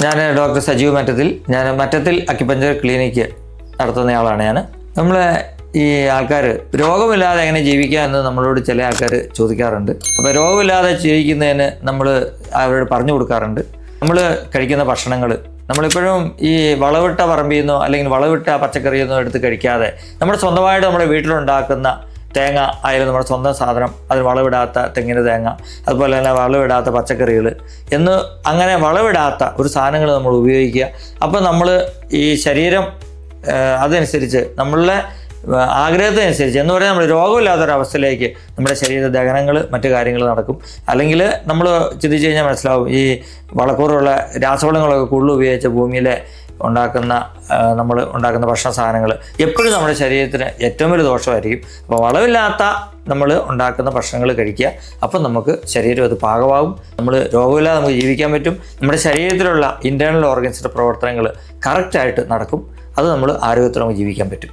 ഞാൻ ഡോക്ടർ സജീവ് മറ്റത്തിൽ. ഞാൻ Mattathil acupuncture clinic നടത്തുന്നയാളാണ് ഞാൻ. നമ്മൾ ഈ ആൾക്കാർ രോഗമില്ലാതെ എങ്ങനെ ജീവിക്കുക എന്ന് നമ്മളോട് ചില ആൾക്കാർ ചോദിക്കാറുണ്ട്. അപ്പോൾ രോഗമില്ലാതെ ജീവിക്കുന്നതിന് നമ്മൾ അവരോട് പറഞ്ഞു കൊടുക്കാറുണ്ട്. നമ്മൾ കഴിക്കുന്ന ഭക്ഷണങ്ങൾ നമ്മളിപ്പോഴും ഈ വളവിട്ട പറമ്പിൽ നിന്നോ അല്ലെങ്കിൽ വളവിട്ട പച്ചക്കറിയൊന്നും എടുത്ത് കഴിക്കാതെ നമ്മുടെ സ്വന്തമായിട്ട് നമ്മുടെ വീട്ടിലുണ്ടാക്കുന്ന തേങ്ങ ആയാലും നമ്മുടെ സ്വന്തം സാധനം, അതിന് വളവിടാത്ത തെങ്ങിന് തേങ്ങ, അതുപോലെ തന്നെ വളവിടാത്ത പച്ചക്കറികൾ എന്ന് അങ്ങനെ വളവിടാത്ത ഒരു സാധനങ്ങൾ നമ്മൾ ഉപയോഗിക്കുക. അപ്പോൾ നമ്മൾ ഈ ശരീരം അതനുസരിച്ച് നമ്മളുടെ ആഗ്രഹത്തിനനുസരിച്ച് എന്ന് പറഞ്ഞാൽ നമ്മൾ രോഗമില്ലാത്തൊരവസ്ഥയിലേക്ക് നമ്മുടെ ശരീര ദഹനങ്ങൾ മറ്റു കാര്യങ്ങൾ നടക്കും. അല്ലെങ്കിൽ നമ്മൾ ചിന്തിച്ച് കഴിഞ്ഞാൽ മനസ്സിലാവും, ഈ വളക്കൂറുള്ള രാസവളങ്ങളൊക്കെ കൂടുതൽ ഉപയോഗിച്ച ഭൂമിയിലെ നമ്മൾ ഉണ്ടാക്കുന്ന ഭക്ഷണ സാധനങ്ങൾ എപ്പോഴും നമ്മുടെ ശരീരത്തിന് ഏറ്റവും വലിയ ദോഷമായിരിക്കും. അപ്പോൾ വളവില്ലാത്ത നമ്മൾ ഉണ്ടാക്കുന്ന ഭക്ഷണങ്ങൾ കഴിക്കുക. അപ്പം നമുക്ക് ശരീരം അത് പാകമാകും, നമ്മൾ രോഗമില്ലാതെ നമുക്ക് ജീവിക്കാൻ പറ്റും. നമ്മുടെ ശരീരത്തിലുള്ള ഇൻറ്റേർണൽ ഓർഗൻസിൻ്റെ പ്രവർത്തനങ്ങൾ കറക്റ്റായിട്ട് നടക്കും. അത് നമ്മൾ ആരോഗ്യത്തോടെ നമുക്ക് ജീവിക്കാൻ പറ്റും.